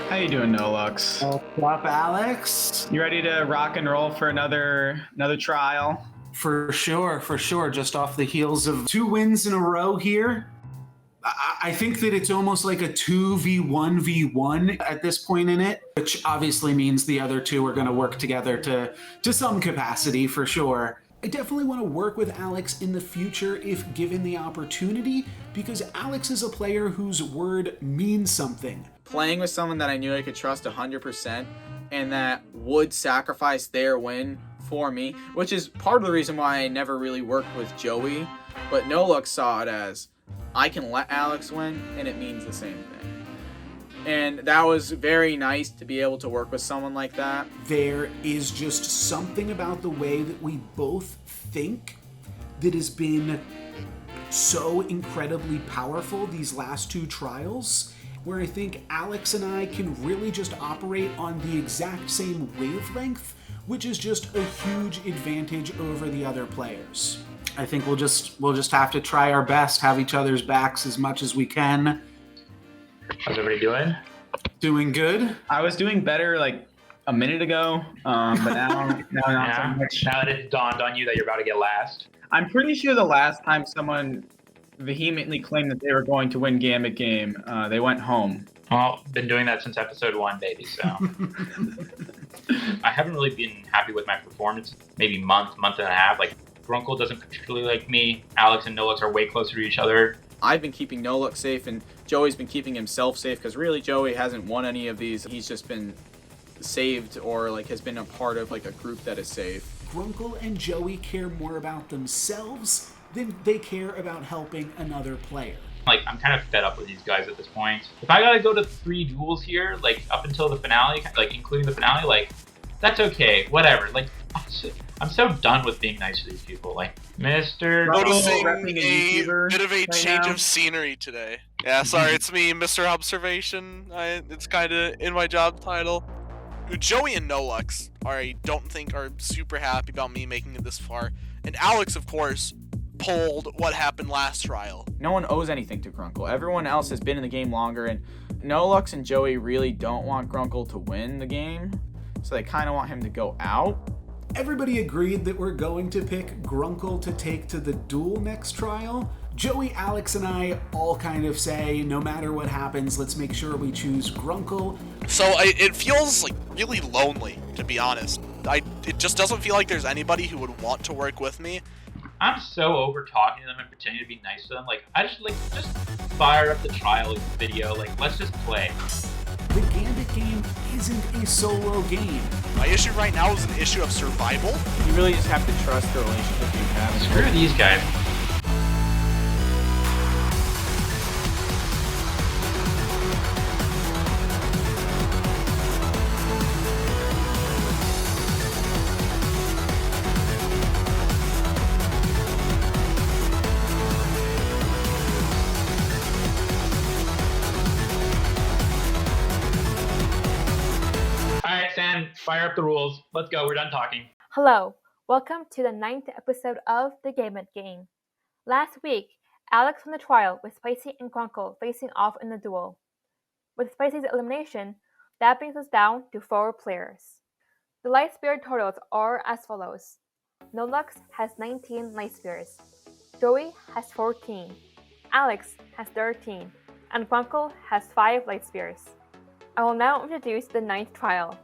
How you doing, NoLux? What's up, Alex? You ready to rock and roll for another trial? For sure. Just off the heels of 2 wins in a row here. I think that it's almost like a 2v1v1 at this point in it, which obviously means the other two are going to work together to some capacity for sure. I definitely want to work with Alex in the future if given the opportunity, because Alex is a player whose word means something. Playing with someone that I knew I could trust 100% and that would sacrifice their win for me, which is part of the reason why I never really worked with Joey, but NoLux saw it as I can let Alex win and it means the same thing. And that was very nice to be able to work with someone like that. There is just something about the way that we both think that has been so incredibly powerful these last 2 trials, where I think Alex and I can really just operate on the exact same wavelength, which is just a huge advantage over the other players. I think we'll just have to try our best, have each other's backs as much as we can. How's everybody doing? Doing good. I was doing better like a minute ago, but now not so much. Now that it dawned on you that you're about to get last. I'm pretty sure the last time someone vehemently claimed that they were going to win Gambit Game, they went home. Well, been doing that since episode 1, baby, so. I haven't really been happy with my performance, maybe month and a half. Like, Grunkle doesn't particularly like me. Alex and NoLux are way closer to each other. I've been keeping NoLux safe, and Joey's been keeping himself safe, because really Joey hasn't won any of these. He's just been saved or like has been a part of like a group that is safe. Grunkle and Joey care more about themselves than they care about helping another player. Like, I'm kind of fed up with these guys at this point. If I gotta go to 3 duels here, like up until the finale, like including the finale, like that's okay, whatever. Like, I'm so done with being nice to these people. Like, Mr. Noticing repping a a YouTuber bit of a right change now. of scenery today. Yeah, sorry, it's me, Mr. Observation. It's kind of in my job title. Joey and NoLux I don't think are super happy about me making it this far. And Alex, of course, pulled what happened last trial. No one owes anything to Grunkle. Everyone else has been in the game longer, and NoLux and Joey really don't want Grunkle to win the game, so they kind of want him to go out. Everybody agreed that we're going to pick Grunkle to take to the duel next trial. Joey, Alex, and I all kind of say, no matter what happens, let's make sure we choose Grunkle. So it feels like really lonely, to be honest. It just doesn't feel like there's anybody who would want to work with me. I'm so over talking to them and pretending to be nice to them. Like, I just fire up the trial video. Like, let's just play. The Gambit Game isn't a solo game. My issue right now is an issue of survival. You really just have to trust the relationship you have. Screw these guys. Fire up the rules. Let's go. We're done talking. Hello. Welcome to the 9th episode of the Gambit Game. Last week, Alex won the trial with Spicy and Grunkle facing off in the duel. With Spicy's elimination, that brings us down to 4 players. The light spirit totals are as follows. NoLux has 19 light spirits. Joey has 14. Alex has 13. And Grunkle has 5 light spirits. I will now introduce the 9th trial.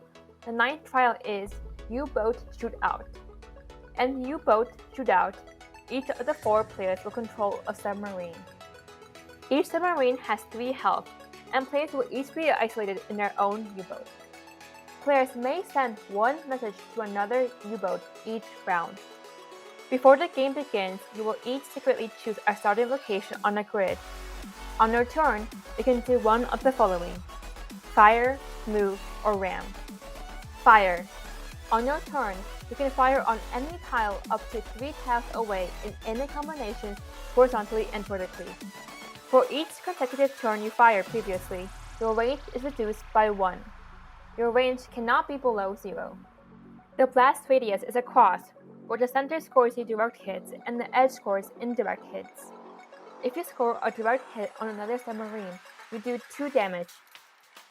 The 9th trial is U-Boat Shootout. In U-Boat Shootout, each of the 4 players will control a submarine. Each submarine has 3 health, and players will each be isolated in their own U-boat. Players may send 1 message to another U-boat each round. Before the game begins, you will each secretly choose a starting location on a grid. On your turn, you can do one of the following: fire, move, or ram. Fire. On your turn, you can fire on any tile up to 3 tiles away in any combinations horizontally and vertically. For each consecutive turn you fire previously, your range is reduced by 1. Your range cannot be below 0. The blast radius is a cross, where the center scores you direct hits and the edge scores indirect hits. If you score a direct hit on another submarine, you do 2 damage.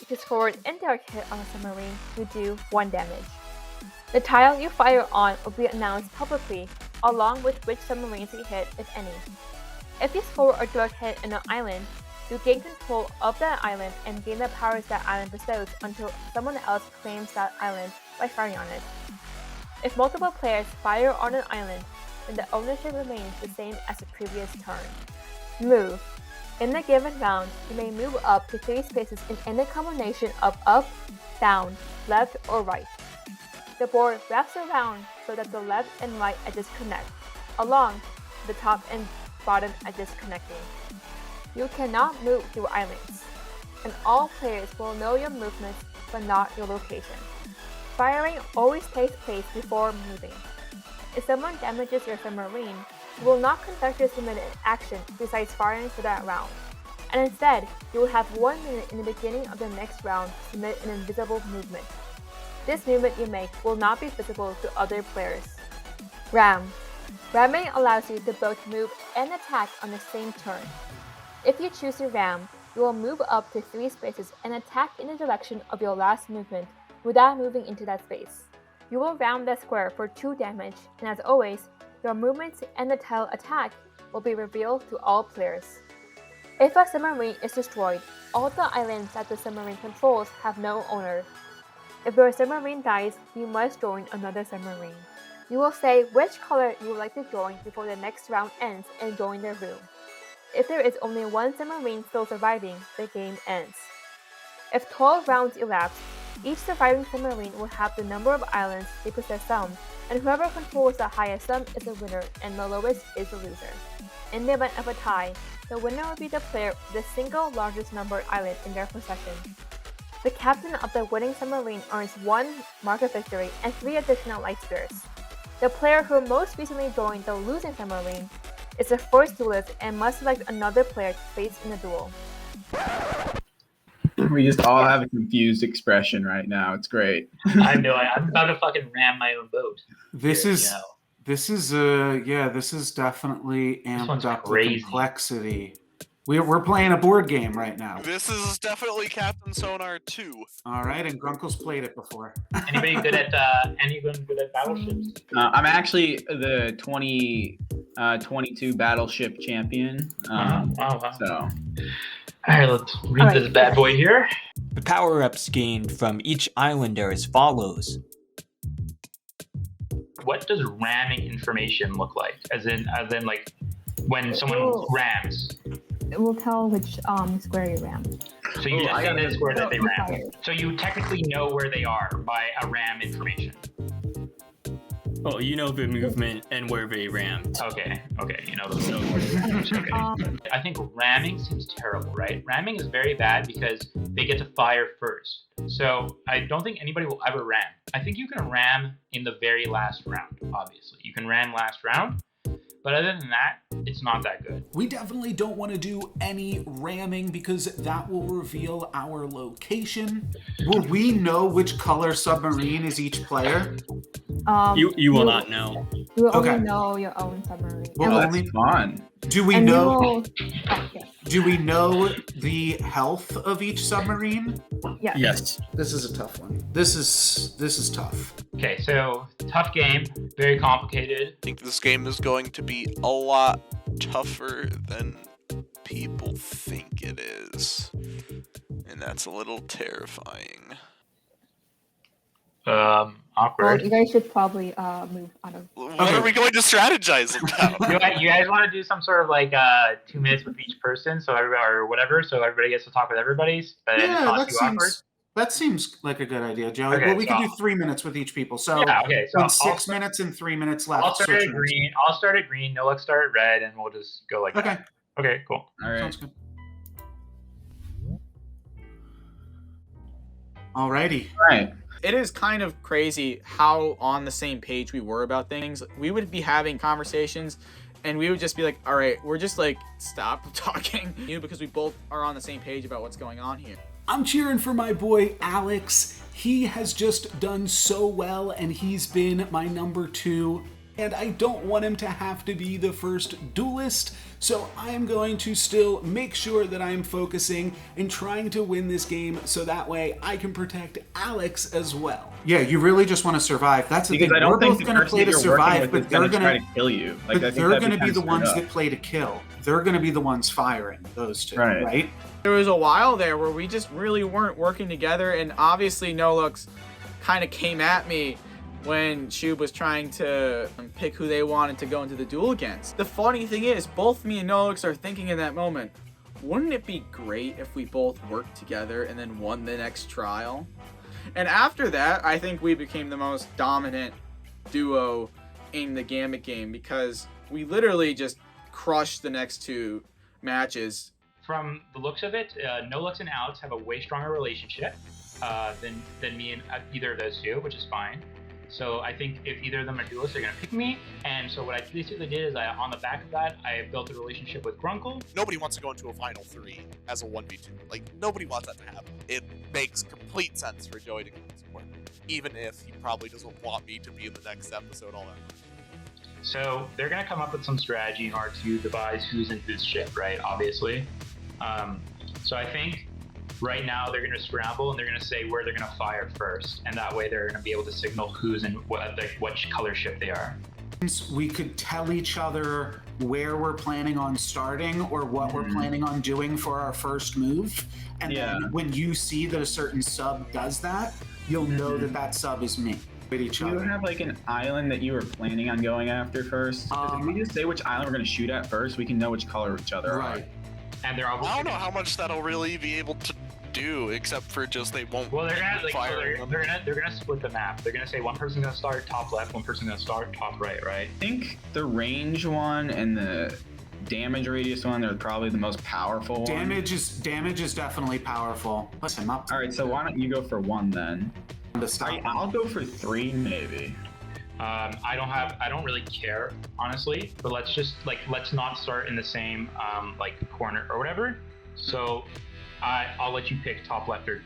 If you score an indirect hit on a submarine, you do 1 damage. The tile you fire on will be announced publicly, along with which submarines you hit, if any. If you score a direct hit in an island, you gain control of that island and gain the powers that island bestows until someone else claims that island by firing on it. If multiple players fire on an island, then the ownership remains the same as the previous turn. Move. In the given round, you may move up to 3 spaces in any combination of up, down, left, or right. The board wraps around so that the left and right edges connect, along the top and bottom edges connecting. You cannot move through islands, and all players will know your movements but not your location. Firing always takes place before moving. If someone damages your submarine, you will not conduct your submitted action besides firing for that round, and instead, you will have 1 minute in the beginning of the next round to submit an invisible movement. This movement you make will not be visible to other players. Ram. Ramming allows you to both move and attack on the same turn. If you choose to ram, you will move up to 3 spaces and attack in the direction of your last movement without moving into that space. You will ram the square for 2 damage, and as always, your movements and the tile attack will be revealed to all players. If a submarine is destroyed, all the islands that the submarine controls have no owner. If your submarine dies, you must join another submarine. You will say which color you would like to join before the next round ends and join their room. If there is only 1 submarine still surviving, the game ends. If 12 rounds elapse, each surviving submarine will have the number of islands they possess sum, and whoever controls the highest sum is the winner and the lowest is the loser. In the event of a tie, the winner will be the player with the single largest numbered island in their possession. The captain of the winning submarine earns 1 mark of victory and 3 additional life spirits. The player who most recently joined the losing submarine is the first duelist and must select another player to face in a duel. We just all have a confused expression right now. It's great. I know. I'm about to fucking ram my own boat. This is definitely amped up the complexity. We're playing a board game right now. This is definitely Captain Sonar 2. All right, and Grunkle's played it before. Anyone good at battleships? I'm actually the 2022 battleship champion. Wow. So. All right, let's read this bad boy here. The power-ups gained from each islander as follows. What does ramming information look like? As in like when someone rams. It will tell which square you ram. So you just say the square that they ram. So you technically know where they are by a ram information. Oh, you know the movement and where they rammed. Okay, you know those. Okay. I think ramming seems terrible, right? Ramming is very bad because they get to fire first. So I don't think anybody will ever ram. I think you can ram in the very last round, obviously. You can ram last round, but other than that, it's not that good. We definitely don't want to do any ramming because that will reveal our location. Will we know which color submarine is each player? You will not know. You will only know your own submarine. Well, That's fun. Do we know? Do we know the health of each submarine? Yeah. Yes. This is a tough one. This is tough. Okay, so tough game, very complicated. I think this game is going to be a lot tougher than people think it is. And that's a little terrifying. Awkward. Well, you guys should probably move out of. What are we going to strategize about? You guys want to do some sort of like 2 minutes with each person, so everybody or whatever, so everybody gets to talk with everybody's, but it's not too awkward. That seems like a good idea, Joey. Okay, well, we can do 3 minutes with each people. So, so 6 minutes and 3 minutes left. I'll start at green. NoLuck start at red, and we'll just go like that. Okay, cool. All right. Sounds good. Alrighty. All right. It is kind of crazy how on the same page we were about things. We would be having conversations and we would just be like, all right, we're just like, stop talking, because we both are on the same page about what's going on here. I'm cheering for my boy Alex. He has just done so well and he's been my number 2 and I don't want him to have to be the first duelist, so I'm going to still make sure that I'm focusing and trying to win this game so that way I can protect Alex as well. Yeah, you really just want to survive. That's the Because thing. I don't We're think both the going to person play that to you're working survive, with but is they're going to try going to kill you. but I think they're that'd going to be the screwed ones up. that play to kill. They're going to be the ones firing, those two, right? There was a while there where we just really weren't working together, and obviously NoLucks kind of came at me when Shub was trying to pick who they wanted to go into the duel against. The funny thing is, both me and NoLucks are thinking in that moment, wouldn't it be great if we both worked together and then won the next trial? And after that, I think we became the most dominant duo in the Gambit game because we literally just crushed the next two matches. From the looks of it, NoLucks and Alex have a way stronger relationship than me and either of those two, which is fine. So I think if either of them are duelists, they're going to pick me. And so what I basically did is on the back of that, I built a relationship with Grunkle. Nobody wants to go into a final 3 as a 1v2. Like, nobody wants that to happen. It makes complete sense for Joey to go to support, even if he probably doesn't want me to be in the next episode, all that. So they're going to come up with some strategy in order to devise who's in whose ship, right? Obviously. So I think right now they're going to scramble and they're going to say where they're going to fire first, and that way they're going to be able to signal who's in which color ship they are. We could tell each other where we're planning on starting or what we're planning on doing for our first move, and then when you see that a certain sub does that, you'll know that that sub is me. With each Do you other. have like an island that you were planning on going after first? 'Cause if we just say which island we're going to shoot at first, we can know which color each other are. And they're all. I don't know how much that'll really be able to do, except for just they won't. Well, they're gonna fire they're gonna split the map. They're gonna say one person's gonna start top left, one person's gonna start top right, right? I think the range one and the damage radius one are probably the most powerful one. Damage is definitely powerful. Puts him up. All right, so why don't you go for 1 then? Stop. I'll go for 3 maybe. I don't really care, honestly, but let's not start in the same corner or whatever. So I'll let you pick top left or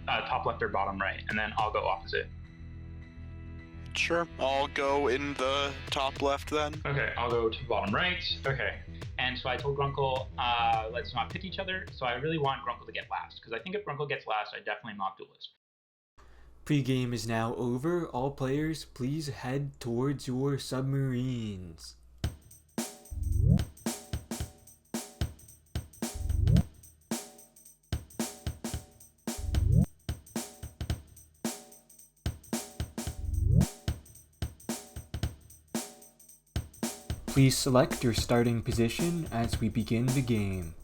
top left or bottom right, and then I'll go opposite. Sure, I'll go in the top left then. Okay, I'll go to bottom right. Okay, and so I told Grunkle, let's not pick each other. So I really want Grunkle to get last, because I think if Grunkle gets last, I definitely not Duelist. Pre-game is now over. All players, please head towards your submarines. Please select your starting position as we begin the game.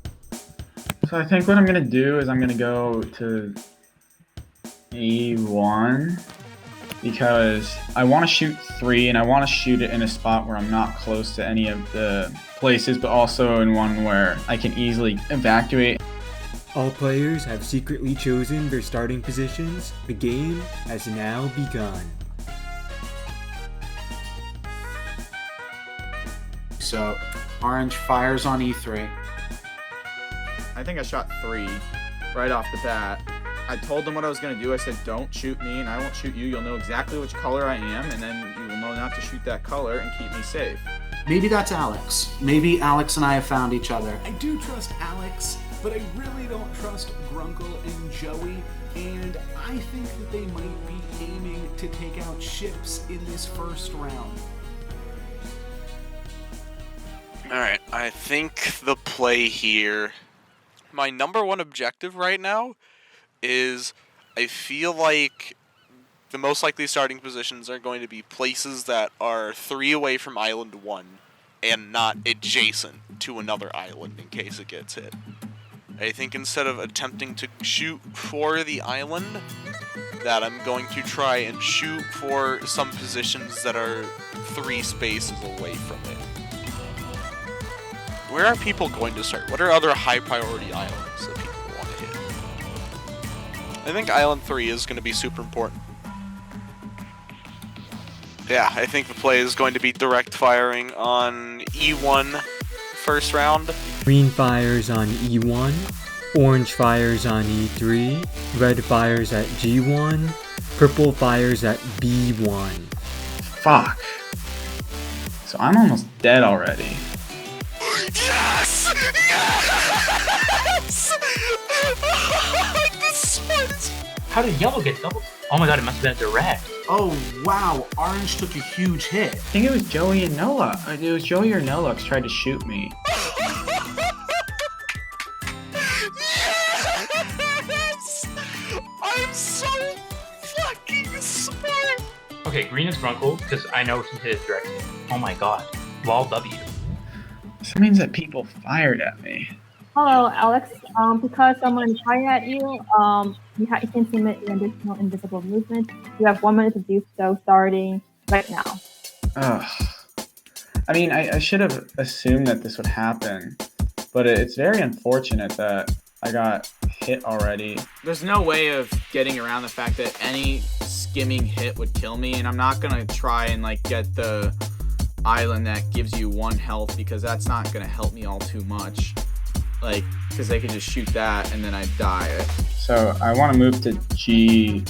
So I think what I'm going to do is I'm going to go to E1 because I want to shoot 3 and I want to shoot it in a spot where I'm not close to any of the places, but also in one where I can easily evacuate. All players have secretly chosen their starting positions. The game has now begun. So, orange fires on E3. I think I shot 3 right off the bat. I told them what I was going to do. I said, don't shoot me and I won't shoot you. You'll know exactly which color I am, and then you will know not to shoot that color and keep me safe. Maybe that's Alex. Maybe Alex and I have found each other. I do trust Alex, but I really don't trust Grunkle and Joey, and I think that they might be aiming to take out ships in this first round. Alright, I think the play here, my number one objective right now is I feel like the most likely starting positions are going to be places that are 3 away from Island 1 and not adjacent to another island in case it gets hit. I think instead of attempting to shoot for the island, that I'm going to try and shoot for some positions that are 3 spaces away from it. Where are people going to start? What are other high priority islands that people want to hit? I think Island 3 is going to be super important. Yeah, I think the play is going to be direct firing on E1 first round. Green fires on E1, orange fires on E3, red fires at G1, purple fires at B1. Fuck. So I'm almost dead already. Yes! Yes! This is How did yellow get double? Oh my god, it must have been direct. Oh, wow. Orange took a huge hit. I think it was Joey and Nola. It was Joey or NoLux tried to shoot me. Yes! I'm so fucking smart! Okay, green is Grunkle, because I know he hit it direct. Oh my god. Wall W. This means that people fired at me. Hello, Alex. Because someone fired at you, you can submit an additional invisible movement. You have 1 minute to do so, starting right now. Ugh. I mean, I should have assumed that this would happen, but it's very unfortunate that I got hit already. There's no way of getting around the fact that any skimming hit would kill me, and I'm not gonna try and like get the island that gives you 1 health because that's not gonna help me all too much. Like, because they could just shoot that and then I'd die. So I want to move to G7.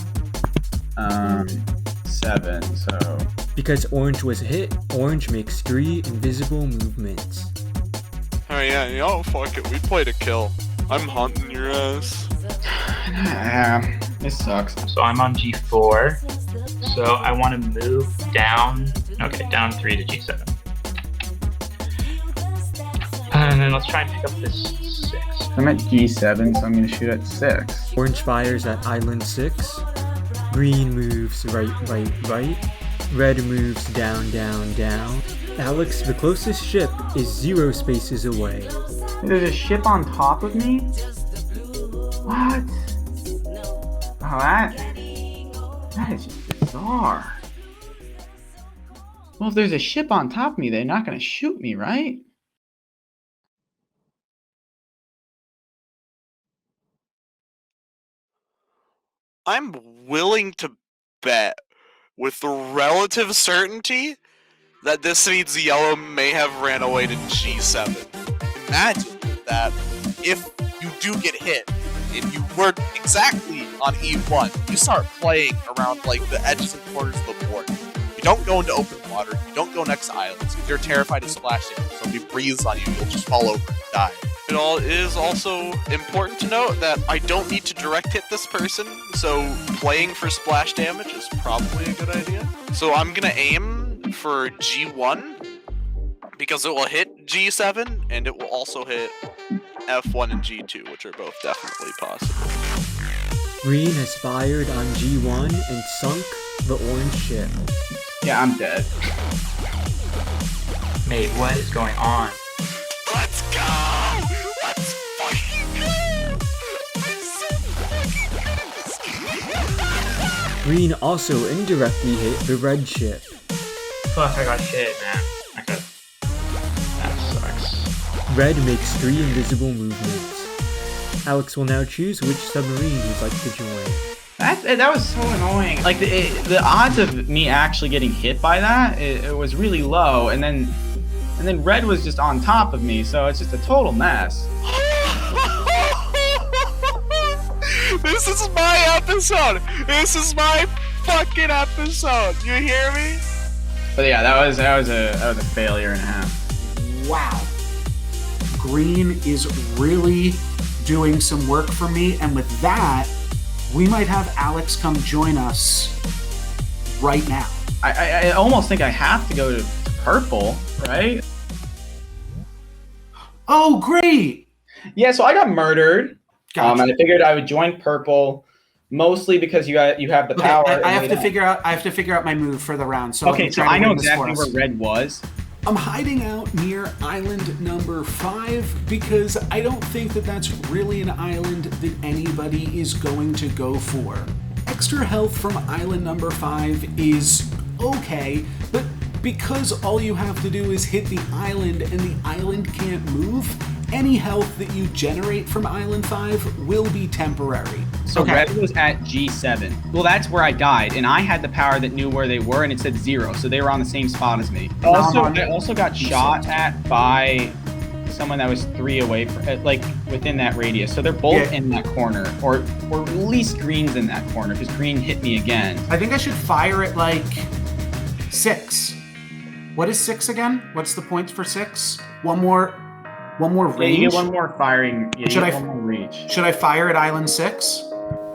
So Because orange was hit, orange makes 3 invisible movements. Oh yeah, yo, fuck it. We played a kill. I'm hunting your ass. this sucks. So I'm on G4. So I want to move down. Okay, down 3 to G7. And then let's try and pick up this 6. I'm at G7, so I'm going to shoot at 6. Orange fires at island 6. Green moves right, right, right. Red moves down, down, down. Alex, the closest ship is 0 spaces away. There's a ship on top of me? What? Oh, that is just bizarre. Well, if there's a ship on top of me, they're not going to shoot me, right? I'm willing to bet with relative certainty that this means yellow may have ran away to G7. Imagine that if you do get hit and you were exactly on E1, you start playing around like the edges and corners of the board. You don't go into open water, you don't go next to islands, because you're terrified of splashing. So if he breathes on you, you'll just fall over and die. It is also important to note that I don't need to direct hit this person, so playing for splash damage is probably a good idea. So I'm gonna aim for G1, because it will hit G7, and it will also hit F1 and G2, which are both definitely possible. Green has fired on G1 and sunk the orange ship. Yeah, I'm dead. Mate, what is going on? Let's go! Let's fucking go! I'm so fucking good at this game! Green also indirectly hit the red ship. Fuck, I got hit, man. Okay. That sucks. Red makes 3 invisible movements. Alex will now choose which submarine he'd like to join. That was so annoying. Like the odds of me actually getting hit by that, it was really low, and then red was just on top of me, so it's just a total mess. This is my episode. This is my fucking episode. You hear me? But yeah, that was a failure and a half. Wow. Green is really doing some work for me, and with that, we might have Alex come join us right now. I almost think I have to go to purple, right? Oh, great! Yeah, so I got murdered. Gotcha. And I figured I would join purple, mostly because you have the Okay, power. I have to figure out my move for the round. So Okay, so I know exactly where red was. I'm hiding out near island number 5 because I don't think that that's really an island that anybody is going to go for. Extra health from island number 5 is okay, but because all you have to do is hit the island and the island can't move, any health that you generate from island 5 will be temporary. So red was at G7. Well, that's where I died, and I had the power that knew where they were, and it said 0, so they were on the same spot as me. I also got shot at by someone that was 3 away from, like within that radius. So they're both in that corner, or at least green's in that corner, because green hit me again. I think I should fire at like 6. What is 6 again? What's the point for 6? One more range? Yeah, you get one more firing. Yeah, Should you I- get one more reach. Should I fire at Island 6?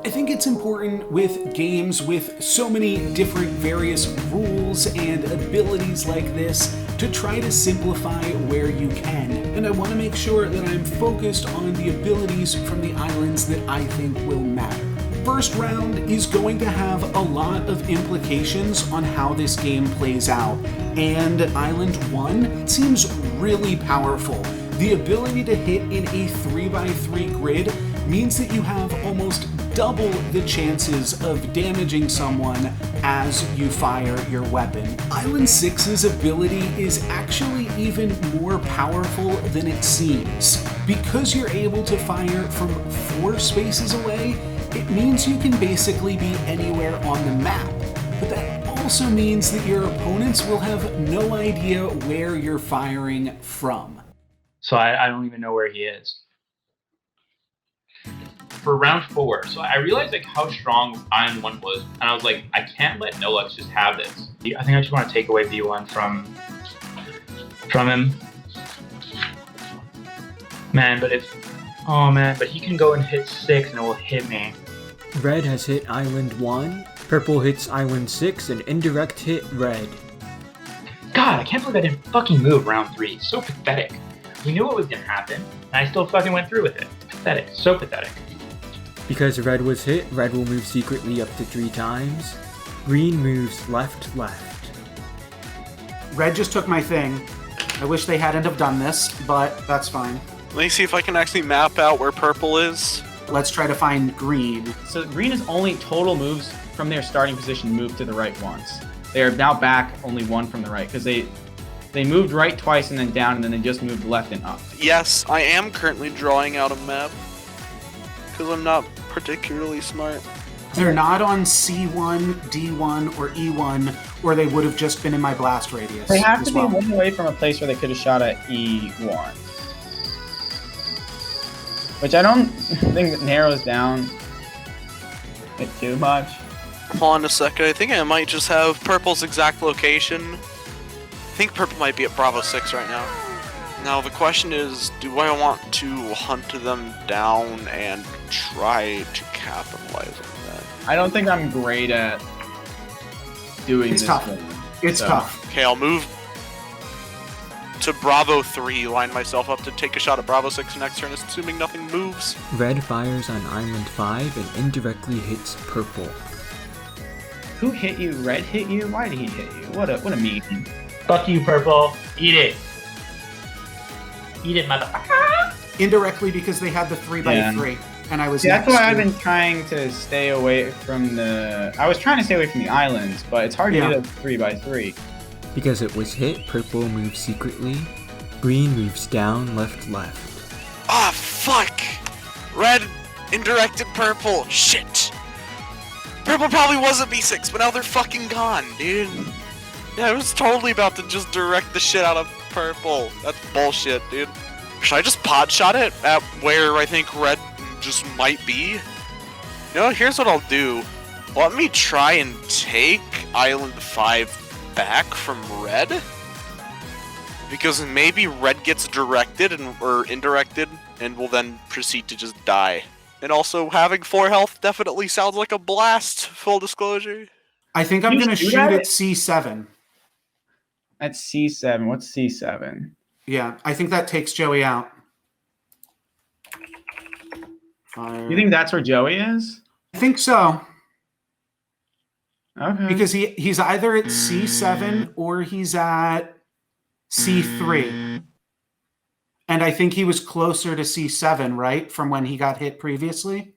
I think it's important with games with so many different various rules and abilities like this to try to simplify where you can. And I want to make sure that I'm focused on the abilities from the islands that I think will matter. First round is going to have a lot of implications on how this game plays out. And Island 1 seems really powerful. The ability to hit in a 3x3 grid means that you have almost double the chances of damaging someone as you fire your weapon. Island 6's ability is actually even more powerful than it seems. Because you're able to fire from 4 spaces away, it means you can basically be anywhere on the map. But that also means that your opponents will have no idea where you're firing from. So I don't even know where he is. For round 4, so I realized like how strong Island 1 was, and I was like, I can't let NoLux just have this. I think I just want to take away B1 from him. Man, but he can go and hit 6 and it will hit me. Red has hit Island 1, purple hits Island 6, and indirect hit red. God, I can't believe I didn't fucking move round 3. So pathetic. We knew what was gonna happen, and I still fucking went through with it. Pathetic. So pathetic. Because red was hit, red will move secretly up to 3 times. Green moves left, left. Red just took my thing. I wish they hadn't have done this, but that's fine. Let me see if I can actually map out where purple is. Let's try to find green. So green is only total moves from their starting position move to the right once. They are now back only 1 from the right because they moved right twice and then down, and then they just moved left and up. Yes, I am currently drawing out a map. Because I'm not particularly smart. They're not on C1, D1, or E1, or they would have just been in my blast radius. They have to as be well. one away from a place where they could have shot at E1. Which I don't think that narrows down it too much. Hold on a second, I think I might just have purple's exact location. I think purple might be at Bravo 6 right now. Now the question is, do I want to hunt them down and try to capitalize on that? I don't think I'm great at doing It's this. tough. one, It's so. tough. Okay, I'll move to Bravo 3, line myself up to take a shot at Bravo 6 next turn, assuming nothing moves. Red fires on Island 5 and indirectly hits purple. Who hit you? Red hit you? Why did he hit you? What a mean. Fuck you, purple. Eat it. Eat it, motherfucker. Indirectly because they had the 3x3, and I was See, that's next why I've to- been trying to stay away from the... I was trying to stay away from the islands, but it's hard to Yeah. do that 3x3. Because it was hit, purple moves secretly. Green moves down, left, left. Ah, fuck! Red indirected purple. Shit! Purple probably was a B6, but now they're fucking gone, dude. Yeah, I was totally about to just direct the shit out of purple. That's bullshit, dude. Should I just pot shot it at where I think red just might be? You know, here's what I'll do. Let me try and take Island 5 back from red. Because maybe red gets directed or indirected and will then proceed to just die. And also, having 4 health definitely sounds like a blast, full disclosure. I think I'm You going to do shoot that? at C7. That's C7. What's C7? Yeah, I think that takes Joey out. Fire. You think that's where Joey is? I think so. Okay. Because he's either at C7 or he's at C3. And I think he was closer to C7, right? From when he got hit previously.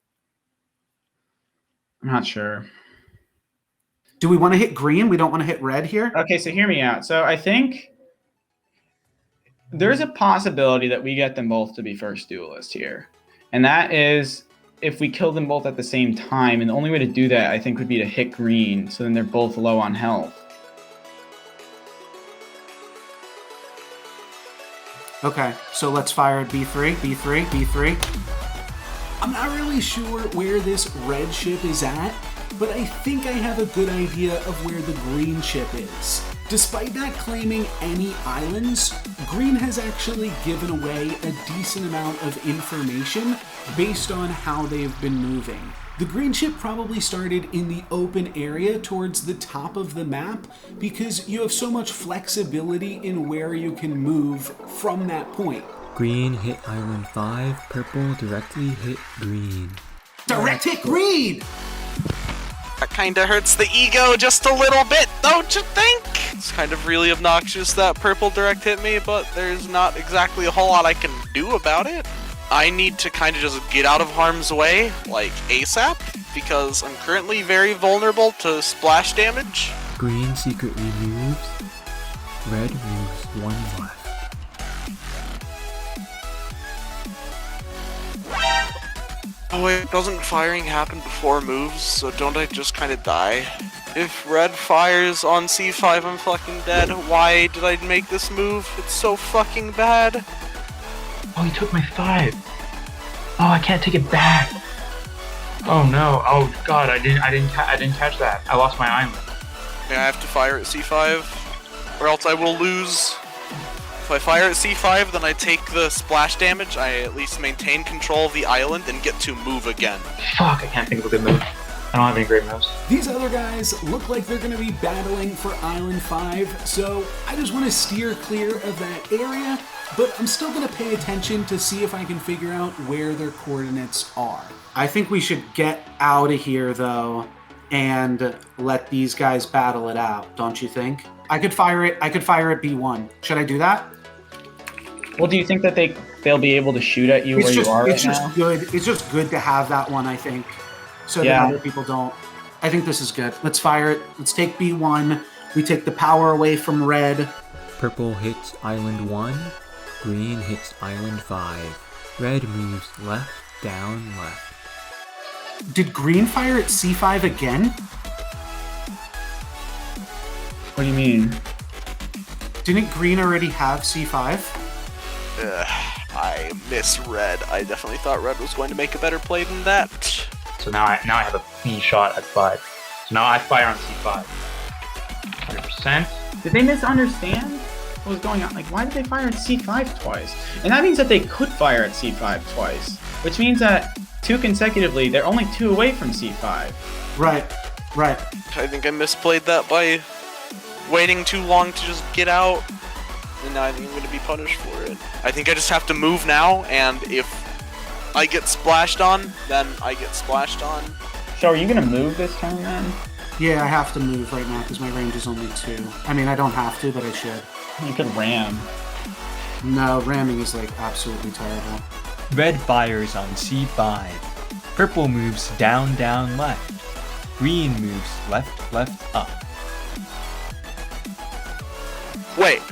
I'm not sure. Do we want to hit green? We don't want to hit red here? Okay, so hear me out. So I think there's a possibility that we get them both to be first duelist here. And that is if we kill them both at the same time. And the only way to do that, I think, would be to hit green. So then they're both low on health. Okay, so let's fire at B3, B3, B3. I'm not really sure where this red ship is at, but I think I have a good idea of where the green ship is. Despite not claiming any islands, Green has actually given away a decent amount of information based on how they've been moving. The green ship probably started in the open area towards the top of the map because you have so much flexibility in where you can move from that point. Green hit Island 5, purple directly hit green. Direct hit green! That kinda hurts the ego just a little bit, don't you think? It's kind of really obnoxious that purple direct hit me, but there's not exactly a whole lot I can do about it. I need to kind of just get out of harm's way, like ASAP, because I'm currently very vulnerable to splash damage. Green secretly moves. Red moves 1 left. Oh wait, doesn't firing happen before moves, so don't I just kind of die? If red fires on C5, I'm fucking dead. Why did I make this move? It's so fucking bad. Oh, he took my 5. Oh, I can't take it back. Oh no. Oh god, I didn't catch that. I lost my island. Yeah, I have to fire at C5, or else I will lose. If I fire at C5, then I take the splash damage. I at least maintain control of the island and get to move again. Fuck, I can't think of a good move. I don't have any great moves. These other guys look like they're going to be battling for Island 5, so I just want to steer clear of that area, but I'm still going to pay attention to see if I can figure out where their coordinates are. I think we should get out of here, though, and let these guys battle it out, don't you think? I could fire at B1. Should I do that? Well, do you think that they'll be able to shoot at you where you are right now? It's just good to have that one, I think, so Yeah. that other people don't. I think this is good. Let's fire it. Let's take B1. We take the power away from red. Purple hits Island 1. Green hits Island 5. Red moves left, down, left. Did green fire at C5 again? What do you mean? Didn't green already have C5? I miss red. I definitely thought red was going to make a better play than that. So now I have a clean shot at 5. So now I fire on C5. 100%. Did they misunderstand what was going on? Like, why did they fire at C5 twice? And that means that they could fire at C5 twice, which means that 2 consecutively, they're only 2 away from C5. Right. I think I misplayed that by waiting too long to just get out. And now I think I'm going to be punished for it. I think I just have to move now, and if I get splashed on, then I get splashed on. So are you going to move this turn then? Yeah, I have to move right now because my range is only 2. I mean, I don't have to, but I should. You could ram. No, ramming is like absolutely terrible. Red fires on C5. Purple moves down, down, left. Green moves left, left, up. Wait.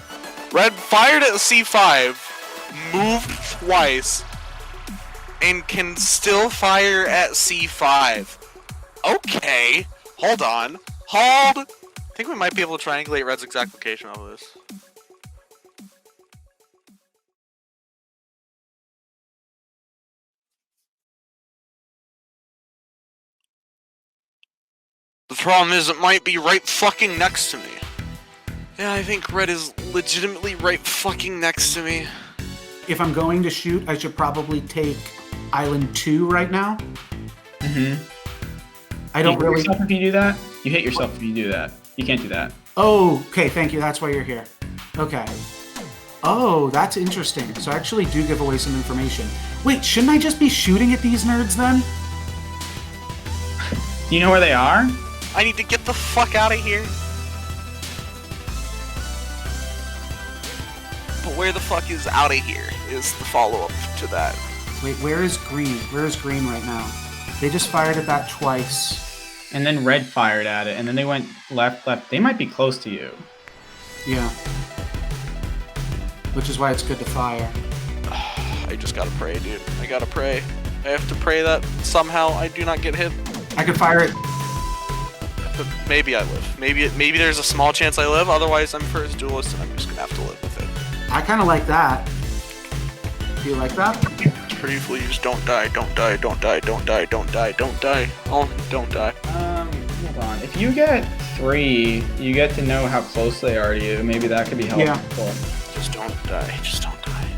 Red fired at C5, moved twice, and can still fire at C5. Okay. Hold on. Hold! I think we might be able to triangulate Red's exact location of this. The problem is it might be right fucking next to me. Yeah, I think red is legitimately right fucking next to me. If I'm going to shoot, I should probably take Island 2 right now. Mm-hmm. I don't you hit really... yourself if you do that? You hit yourself if you do that. You can't do that. Oh, okay, thank you. That's why you're here. Okay. Oh, that's interesting. So I actually do give away some information. Wait, shouldn't I just be shooting at these nerds then? Do you know where they are? I need to get the fuck out of here. But where the fuck is out of here is the follow-up to that. Wait, where is green? Where is green right now? They just fired at that twice. And then red fired at it, and then they went left, left. They might be close to you. Yeah. Which is why it's good to fire. I just gotta pray, dude. I gotta pray. I have to pray that somehow I do not get hit. I could fire it. But maybe I live. Maybe there's a small chance I live. Otherwise, I'm first duelist, and I'm just gonna have to live with it. I kind of like that. Do you like that? Pretty please, don't die, don't die, don't die, don't die, don't die, don't die. Oh, don't die. Hold on. If you get 3, you get to know how close they are to you. Maybe that could be helpful. Yeah. Just don't die. Just don't die.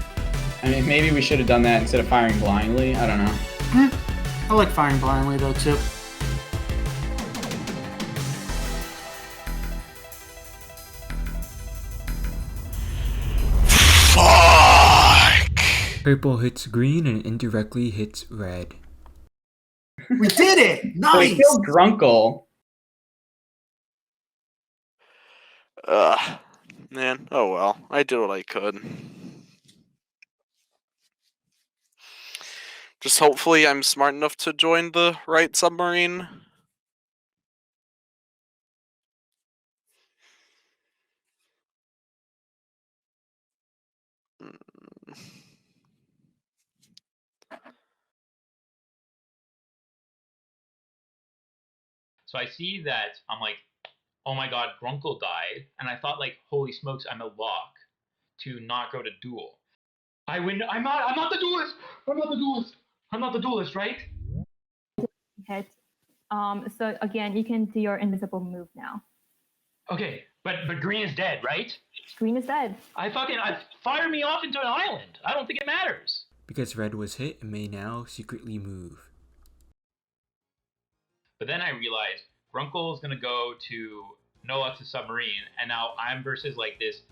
I mean, maybe we should have done that instead of firing blindly. I don't know. I like firing blindly though too. Purple hits green and indirectly hits red. We did it! Nice! So we killed Grunkle. Man. Oh well. I did what I could. Just hopefully I'm smart enough to join the right submarine. So I see that, I'm like, oh my god, Grunkle died, and I thought like, holy smokes, I'm a lock to not go to duel. I win. I'm not the duelist. I'm not the duelist. I'm not the duelist, right? Hit. So again, you can do your invisible move now. Okay, but green is dead, right? Green is dead. I fire me off into an island. I don't think it matters. Because red was hit, it may now secretly move. But then I realized Grunkle is gonna go to NoLucks's Submarine, and now I'm versus like this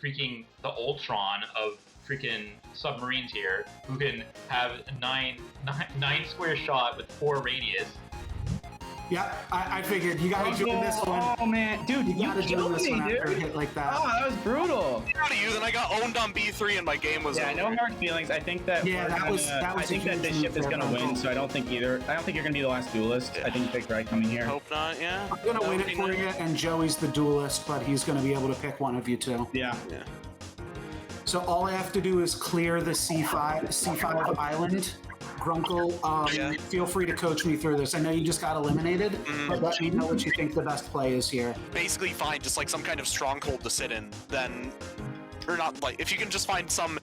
freaking the Ultron of freaking submarines here, who can have nine square shot with 4 radius. Yeah, I figured you gotta join this one. Oh man, dude, you gotta join this one after a hit like that. Oh, that was brutal. Out of you, then I got owned on B3 and my game was over. No hard feelings. I think that I think that this ship is gonna win, so I don't think you're gonna be the last duelist. Yeah. I think Big Right coming here. Hope not, yeah. I'm gonna win it for you, and Joey's the duelist, but he's gonna be able to pick one of you two. Yeah. So all I have to do is clear the C5 island. Grunkle, feel free to coach me through this. I know you just got eliminated, but let me know what you think the best play is here. Basically find just like some kind of stronghold to sit in, then, or not like, if you can just find some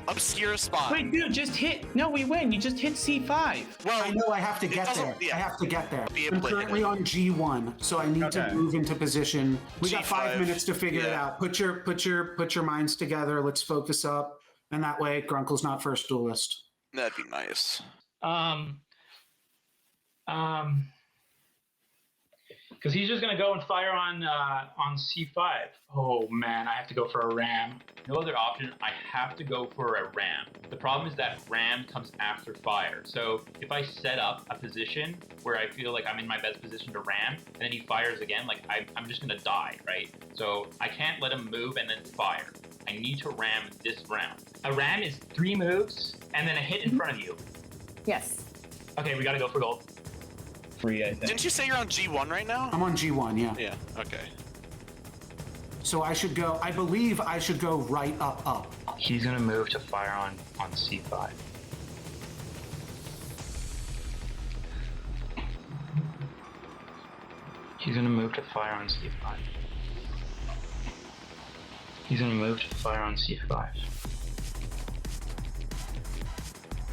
obscure spot. Wait, dude, just hit. No, we win. You just hit C5. Well, I know I have to get there. yeah. I have to get there. Be able I'm to hit currently it. on G1, so I need to move into position. We got 5 G5, minutes to figure it out. Put your minds together. Let's focus up, and that way Grunkle's not first duelist. That'd be nice. Because he's just gonna go and fire on C5. Oh man, I have to go for a ram. No other option. I have to go for a ram. The problem is that ram comes after fire. So if I set up a position where I feel like I'm in my best position to ram, and then he fires again, like I'm just gonna die, right? So I can't let him move and then fire. I need to ram this round. A ram is 3 moves and then a hit in front of you. Yes. Okay, we gotta go for gold. 3, I think. Didn't you say you're on G1 right now? I'm on G1, yeah. Yeah, okay. So I believe I should go right up. He's gonna move to fire on C5. He's gonna move to fire on C5. He's gonna move to fire on C5.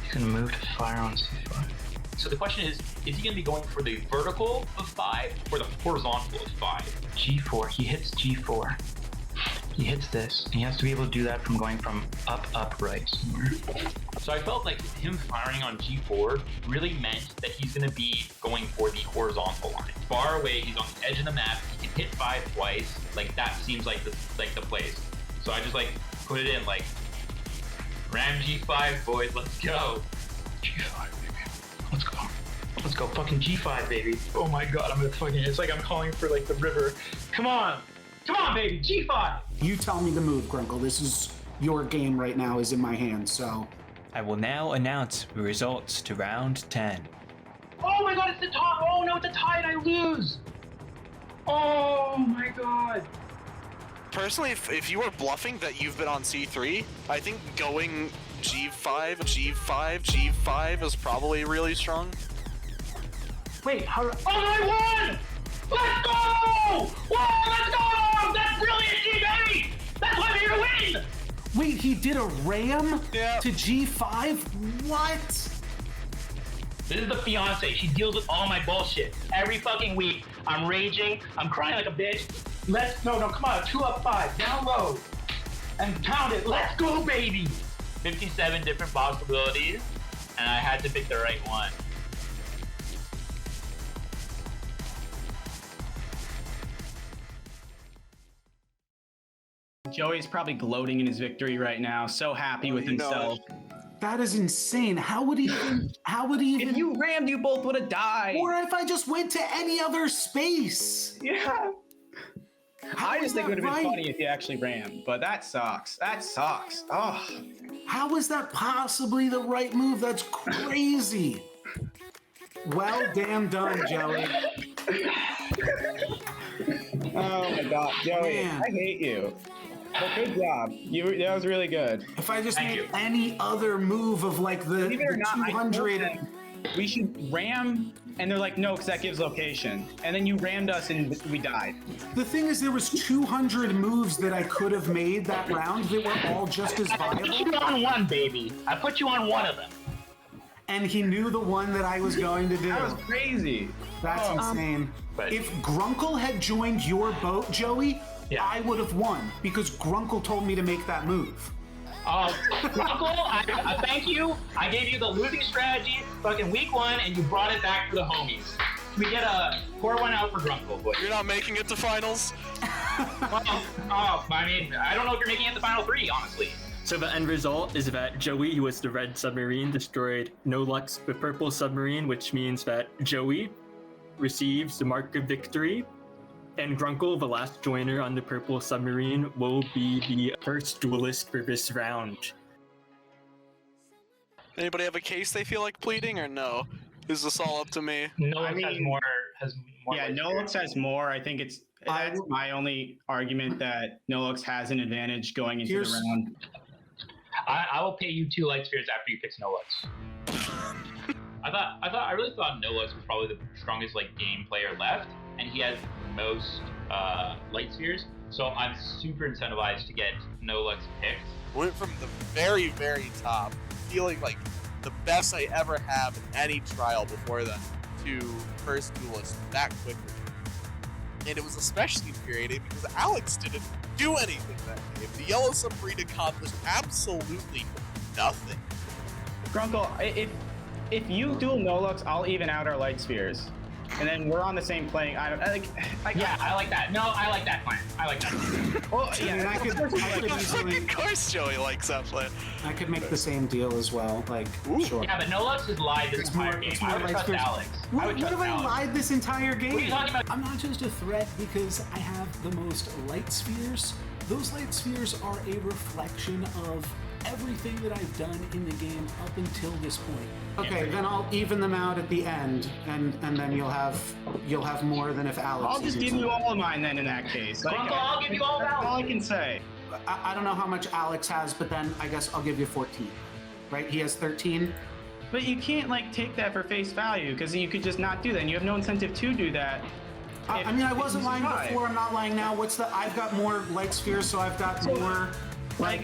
He's gonna move to fire on C5. So the question is he gonna be going for the vertical of 5 or the horizontal of 5? G4, he hits G4. He hits this, and he has to be able to do that from going from up, right somewhere. So I felt like him firing on G4 really meant that he's gonna be going for the horizontal line. Far away, he's on the edge of the map, he can hit 5 twice, like that seems like the place. So I just like put it in like, ram G5, boys, let's go. G5, baby, let's go. Let's go, fucking G5, baby. Oh my god, I'm gonna fucking, it's like I'm calling for like the river. Come on, baby, G5. You tell me the move, Grunkle. This is your game right now, is in my hands, so. I will now announce the results to round 10. Oh my god, it's the tie. Oh no, it's a tie and I lose. Oh my god. Personally, if you were bluffing that you've been on C3, I think going G5, G5, G5 is probably really strong. Wait, how? Oh, I won! Let's go! Whoa, let's go! That's brilliant, G, baby! That's why I'm here to win! Wait, he did a ram Yeah. to G5? What? This is the fiance. She deals with all my bullshit. Every fucking week, I'm raging. I'm crying like a bitch. No, come on. 2 up 5. Down low. And pound it. Let's go, baby. 57 different possibilities. And I had to pick the right one. Joey's probably gloating in his victory right now, so happy with himself. That is insane. How would he even? If you rammed, you both would have died. Or if I just went to any other space. Yeah. I just think it would have been funny if you actually rammed, but that sucks. That sucks. Oh. How is that possibly the right move? That's crazy. Well, damn done, Joey. Oh my God, Joey, Man. I hate you. But good job. That was really good. If I just made any other move of like the 200. We should ram, and they're like, no, because that gives location. And then you rammed us and we died. The thing is, there was 200 moves that I could have made that round that were all just as viable. I put you on one, baby. I put you on one of them. And he knew the one that I was going to do. That was crazy. That's insane. If Grunkle had joined your boat, Joey, I would have won because Grunkle told me to make that move. Grunkle, I thank you. I gave you the losing strategy fucking week 1, and you brought it back for the homies. We get a pour one out for Grunkle, boys. You're not making it to finals? I mean, I don't know if you're making it to final 3, honestly. So the end result is that Joey, who was the red submarine, destroyed NoLux, the purple submarine, which means that Joey receives the mark of victory, and Grunkle, the last joiner on the purple submarine, will be the first duelist for this round. Anybody have a case they feel like pleading, or no? Is this all up to me? NoLux has more. Yeah, NoLux has more. I think that's my only argument, that NoLux has an advantage going into the round. I will pay you 2 light spheres after you pick NoLux. I really thought NoLux was probably the strongest game player left, and he has most light spheres. So I'm super incentivized to get NoLux picked. Went from the very, very top, feeling like the best I ever have in any trial before then, to first duelist that quickly. And it was especially infuriating because Alex didn't do anything that game. The yellow submarine accomplished absolutely nothing. Grunkle, if you duel NoLux, I'll even out our light spheres. And then we're on the same playing. I like that. No, I like that plan. I like that. Well, yeah, I could easily. Of course, Joey likes that plan. I could make the same deal as well. Sure. Yeah, but NoLux has lied this entire game. I would trust Alex. What have I lied this entire game? What are you talking about? I'm not just a threat because I have the most light spheres. Those light spheres are a reflection of everything that I've done in the game up until this point. Okay, then I'll even them out at the end, and then you'll have more than if Alex. I'll just give you all of mine then in that case. I'll give you all of Alex. That's all I can say. I don't know how much Alex has, but then I guess I'll give you 14. Right? He has 13. But you can't take that for face value because you could just not do that. And you have no incentive to do that. I mean, I wasn't lying before. I'm not lying now. I've got more light spheres, so I've got more. But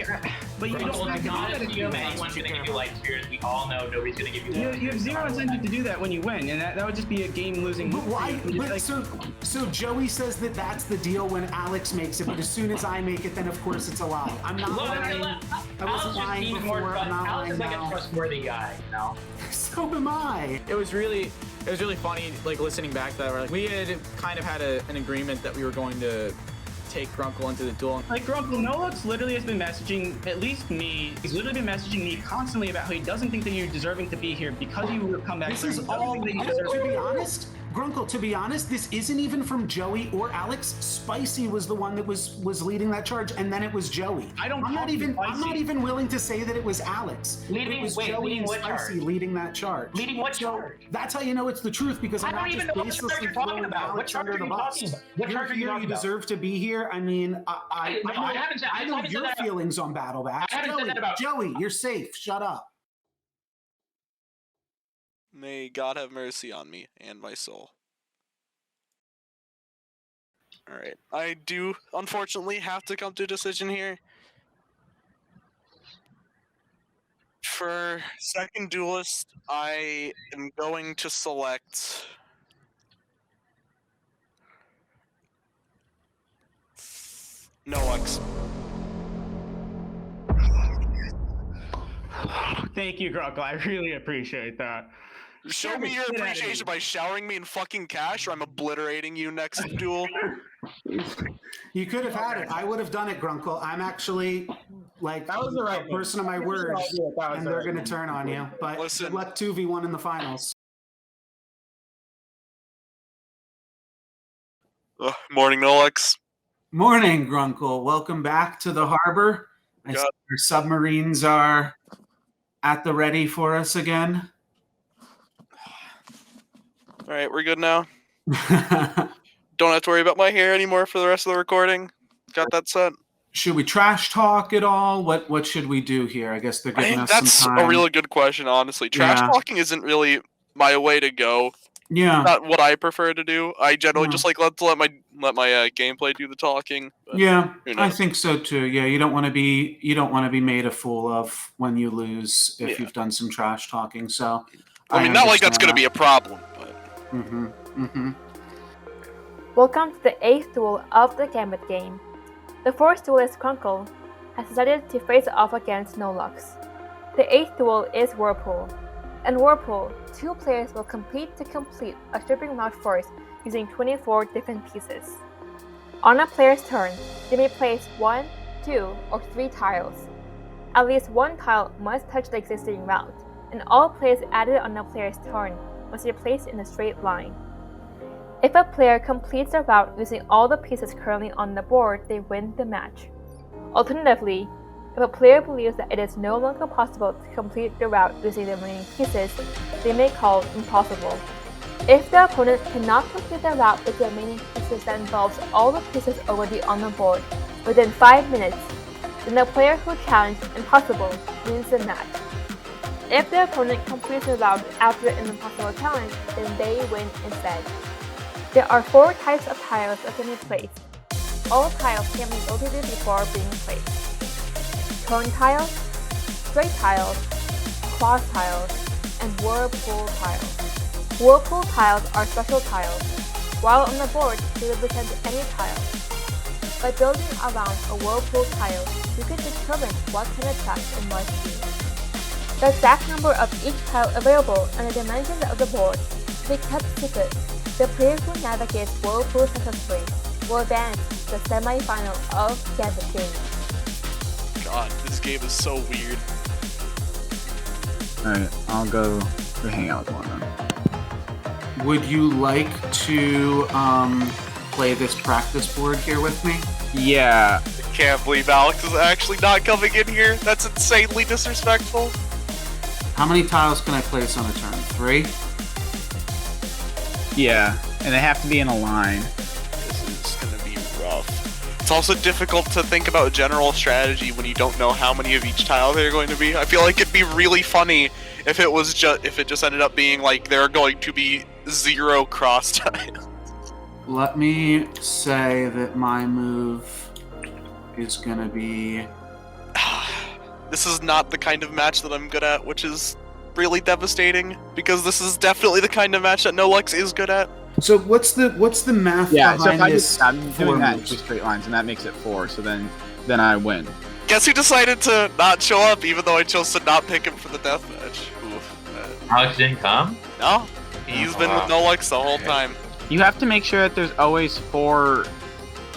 you don't have to do that if you win. Anyone's going to give you light spheres. We all know nobody's going to give you You have zero incentive to do that when you win, and that would just be a game-losing move. But why? So Joey says that that's the deal when Alex makes it, but as soon as I make it, then of course it's a lie. I'm not lying. I wasn't lying before. I'm not lying now. Alex is a trustworthy guy, you know? So am I. It was really funny, listening back to that. We had kind of had an agreement that we were going to take Grunkle into the duel. Grunkle, NoLux literally has been messaging, at least me, he's literally been messaging me constantly about how he doesn't think that you're deserving to be here because you would come back. This is all, to be honest, Grunkle, to be honest, this isn't even from Joey or Alex. Spicy was the one that was leading that charge, and then it was Joey. I'm not even willing to say that it was Alex. Joey and Spicy leading that charge. Leading what charge? That's how you know it's the truth, because I'm not just baselessly throwing Alex under the bus. You're here, you deserve to be here. I mean, I know your feelings on Battleback. Joey, you're safe. Shut up. May God have mercy on me and my soul. Alright, I do unfortunately have to come to a decision here. For second duelist, I am going to select NoLux. Thank you, Grunkle. I really appreciate that. Show me your appreciation by showering me in fucking cash, or I'm obliterating you next duel. You could have had it. I would have done it, Grunkle. I'm actually like That was the right a person of my word, and they're going to turn on you. But Listen. good luck 2v1 in the finals. Morning, NoLux. Morning, Grunkle. Welcome back to the harbor. I see our submarines are at the ready for us again. All right, we're good now. Don't have to worry about my hair anymore for the rest of the recording. Got that set. Should we trash talk at all? What should we do here? I guess they're giving us That's some time. a really good question, honestly. Trash talking isn't really my way to go. Yeah. Not what I prefer to do. I generally just like let my gameplay do the talking. Yeah, I think so too. Yeah, you don't want to be made a fool of when you lose if you've done some trash talking. So I mean, not like that's going to be a problem, but. Welcome to the 8th duel of the Gambit Game. The first duelist, Grunkle, has decided to face off against NoLux. The 8th duel is Whirlpool. In Whirlpool, 2 players will compete to complete a stripping round first using 24 different pieces. On a player's turn, they may place 1, 2, or 3 tiles. At least 1 tile must touch the existing route, and all plays added on a player's turn must be placed in a straight line. If a player completes the route using all the pieces currently on the board, they win the match. Alternatively, if a player believes that it is no longer possible to complete the route using the remaining pieces, they may call impossible. If the opponent cannot complete the route with the remaining pieces that involves all the pieces already on the board within 5 minutes, then the player who challenged impossible wins the match. If the opponent completes the route after an impossible challenge, then they win instead. There are 4 types of tiles that can be placed. All tiles can be rotated before being placed. Turn tiles, straight tiles, cross tiles, and whirlpool tiles. Whirlpool tiles are special tiles. While on the board, they represent any tile. By building around a whirlpool tile, you can determine what can attract and must be. The exact number of each tile available and the dimensions of the board will be kept secret. The player who navigates Whirlpool successfully will advance to the semi-final of Gambit Game. God, this game is so weird. Alright, I'll go hang out with one then. Would you like to play this practice board here with me? Yeah. I can't believe Alex is actually not coming in here. That's insanely disrespectful. How many tiles can I place on a turn? 3? Yeah, and they have to be in a line. This is gonna be rough. It's also difficult to think about general strategy when you don't know how many of each tile they're going to be. I feel like it'd be really funny if it just ended up being like there are going to be 0 cross tiles. Let me say that my move is gonna be... This is not the kind of match that I'm good at, which is really devastating, because this is definitely the kind of match that NoLux is good at. So what's the math behind this? I'm doing that in 2 straight lines, and that makes it 4. So then I win. Guess who decided to not show up, even though I chose to not pick him for the deathmatch? Alex didn't come? No, he's been with NoLux the whole time. You have to make sure that there's always 4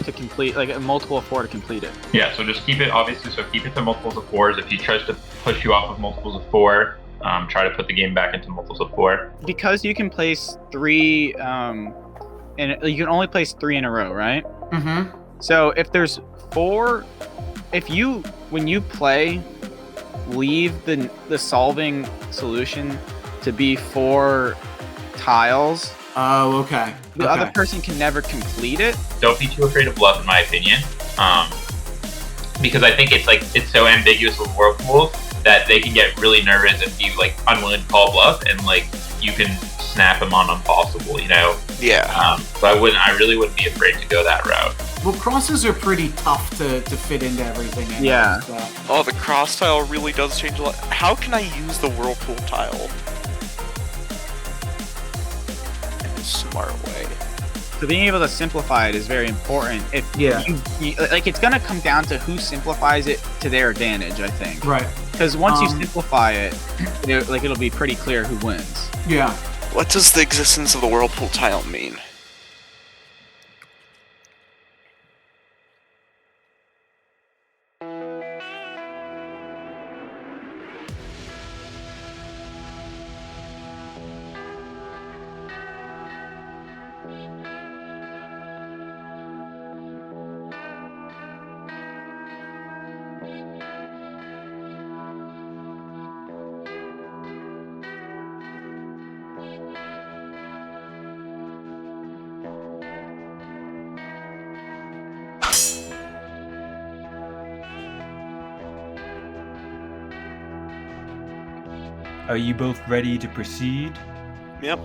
to complete, like a multiple of 4 to complete it. Yeah, so just keep it, obviously, so keep it to multiples of 4s. If he tries to push you off of multiples of 4, try to put the game back into multiples of 4. Because you can place 3, and you can only place 3 in a row, right? Mm-hmm. So if there's 4, when you play, leave the solving solution to be 4 tiles. Oh, okay. The other person can never complete it. Don't be too afraid of bluff, in my opinion, because I think it's so ambiguous with Whirlpool that they can get really nervous and be like unwilling to call bluff, and like you can snap him on impossible, you know? Yeah. So I really wouldn't be afraid to go that route. Well, crosses are pretty tough to fit into everything. Anyway, Yeah. so. Oh, the cross tile really does change a lot. How can I use the Whirlpool tile in a smart way? So being able to simplify it is very important. If like, it's gonna come down to who simplifies it to their advantage, I think. Right. Because once you simplify it, it'll be pretty clear who wins. Yeah. What does the existence of the Whirlpool tile mean? Are you both ready to proceed? Yep.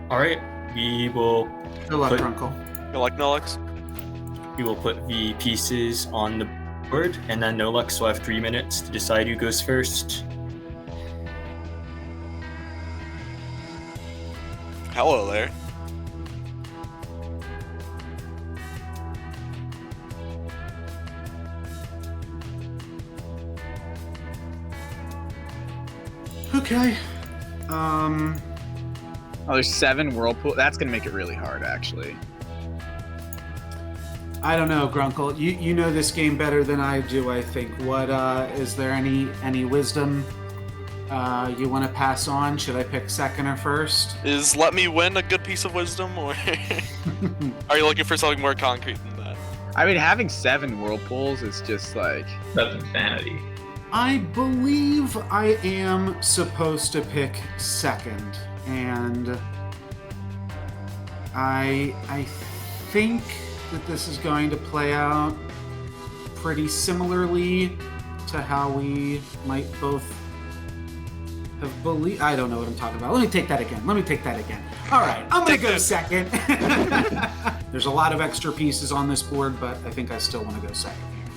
All right, we will Good luck, Put- Grunkle. You like Nolux? put the pieces on the board, and then NoLux will have 3 minutes to decide who goes first. Hello there. Okay. Oh, there's 7 Whirlpool. That's gonna make it really hard, actually. I don't know, Grunkle. You know this game better than I do, I think. What is there any wisdom you want to pass on? Should I pick second or first? Is let me win a good piece of wisdom, or are you looking for something more concrete than that? I mean, having 7 Whirlpools is just like... That's insanity. I believe I am supposed to pick second, and I think that this is going to play out pretty similarly to how we might both have believed. I don't know what I'm talking about. Let me take that again. All right, I'm gonna go second. There's a lot of extra pieces on this board, but I think I still want to go second here.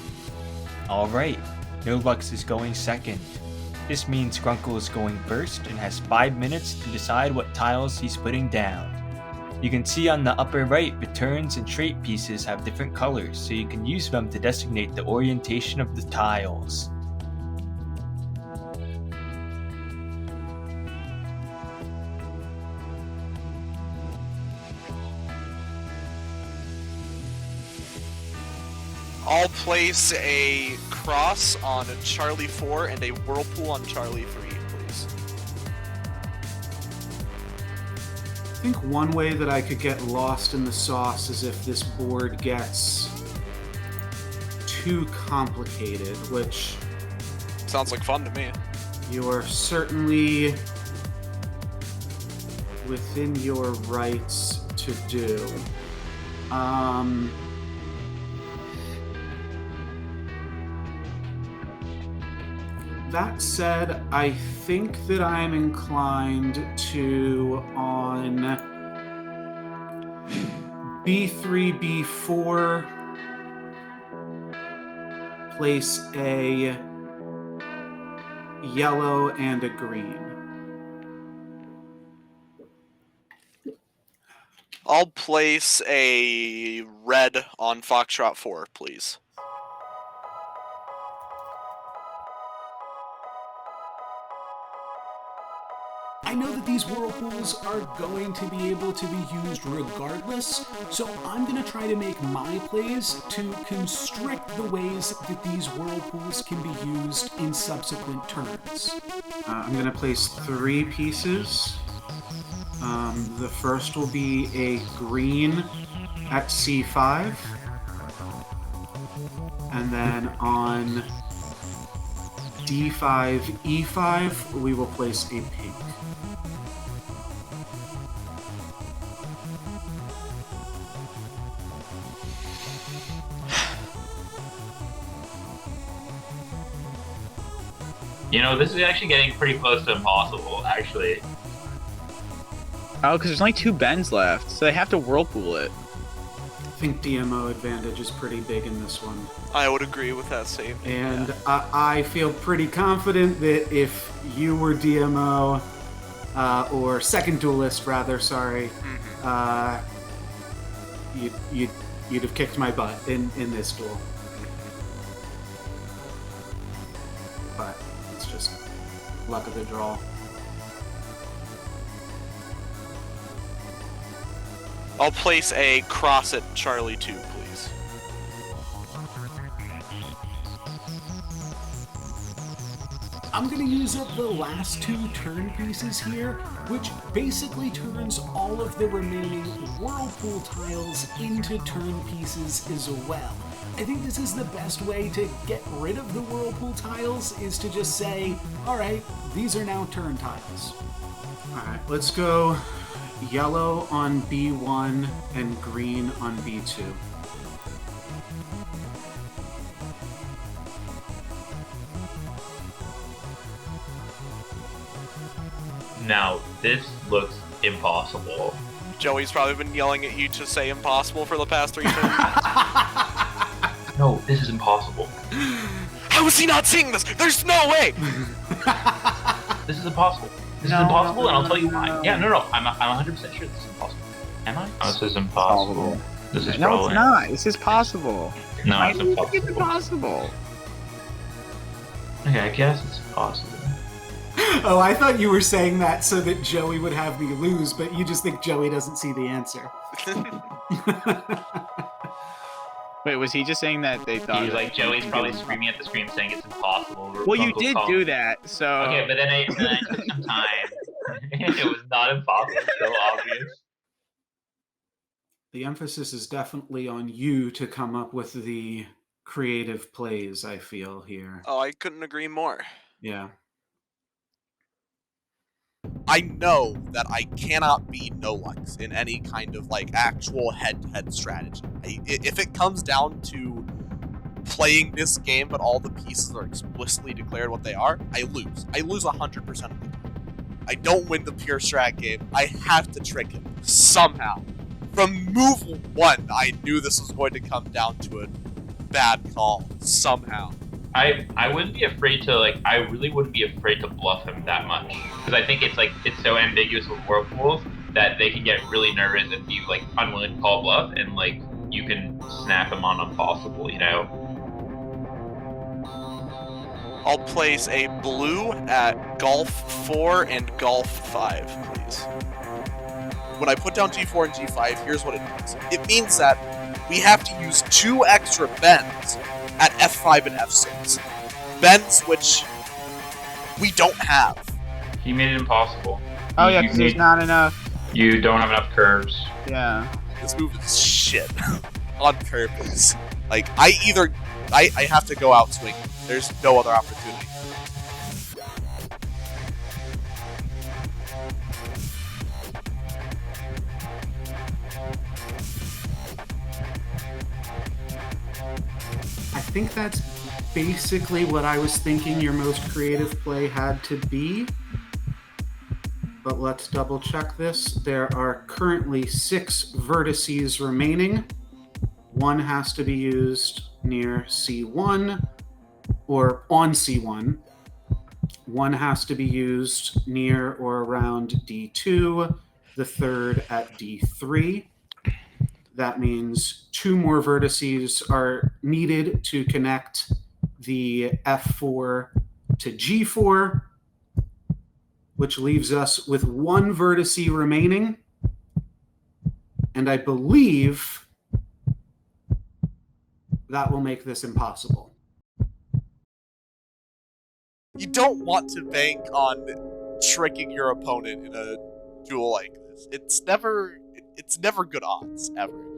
All right, NoLux is going second. This means Grunkle is going first and has 5 minutes to decide what tiles he's putting down. You can see on the upper right, returns and trait pieces have different colors, so you can use them to designate the orientation of the tiles. I'll place a cross on Charlie 4 and a Whirlpool on Charlie 3, please. I think one way that I could get lost in the sauce is if this board gets too complicated, which Sounds like fun to me. you are certainly within your rights to do. That said, I think that I'm inclined to, on B3, B4, place a yellow and a green. I'll place a red on Foxtrot 4, please. I know that these whirlpools are going to be able to be used regardless, so I'm going to try to make my plays to constrict the ways that these whirlpools can be used in subsequent turns. I'm going to place 3 pieces. The first will be a green at C5, and then on D5, E5, we will place a pink. You know, this is actually getting pretty close to impossible, actually. Oh, because there's only 2 bends left, so they have to whirlpool it. I think DMO advantage is pretty big in this one. I would agree with that statement. And I feel pretty confident that if you were DMO, or second duelist rather, sorry, you'd have kicked my butt in this duel. But it's just luck of the draw. I'll place a cross at Charlie 2, please. I'm going to use up the last 2 turn pieces here, which basically turns all of the remaining Whirlpool tiles into turn pieces as well. I think this is the best way to get rid of the Whirlpool tiles, is to just say, alright, these are now turn tiles. Alright, let's go yellow on B1 and green on B2. Now, this looks impossible. Joey's probably been yelling at you to say impossible for the past 3 turns. No, this is impossible. How is he not seeing this? There's no way! This is impossible. This is impossible, and I'll tell you why. Yeah, no, I'm 100% sure this is impossible. Am I? Oh, this is impossible. This is No, it's not. This is possible. No, it's impossible. It's impossible. Okay, I guess it's possible. Oh, I thought you were saying that so that Joey would have me lose, but you just think Joey doesn't see the answer. Wait, was he just saying that they thought... He's like, Joey's probably screaming at the screen saying it's impossible. Well, you did do that, so... Okay, but then I took some time. It was not impossible, it's so obvious. The emphasis is definitely on you to come up with the creative plays, I feel, here. Oh, I couldn't agree more. Yeah. I know that I cannot be NoLux in any kind of like actual head-to-head strategy. If it comes down to playing this game, but all the pieces are explicitly declared what they are, I lose. I lose 100% of the time. I don't win the pure strat game. I have to trick him somehow. From move 1, I knew this was going to come down to a bad call somehow. I wouldn't be afraid to, like, I really wouldn't be afraid to bluff him that much. Because I think it's, like, it's so ambiguous with Whirlpools that they can get really nervous and be, like, unwilling to call bluff, and, like, you can snap him on impossible, you know? I'll place a blue at Golf 4 and Golf 5, please. When I put down G4 and G5, here's what it means. It means that we have to use 2 extra bends at F5 and F6. Bends which we don't have. He made it impossible. Oh yeah, because there's not enough. You don't have enough curves. Yeah. This move is shit. On purpose. Like, I have to go out swinging. There's no other opportunity. I think that's basically what I was thinking your most creative play had to be. But let's double check this. There are currently 6 vertices remaining. 1 has to be used near C1 or on C1. 1 has to be used near or around D2. The 3rd at D3. That means 2 more vertices are needed to connect the F4 to G4, which leaves us with 1 vertice remaining. And I believe that will make this impossible. You don't want to bank on tricking your opponent in a duel like this. It's never good odds, ever.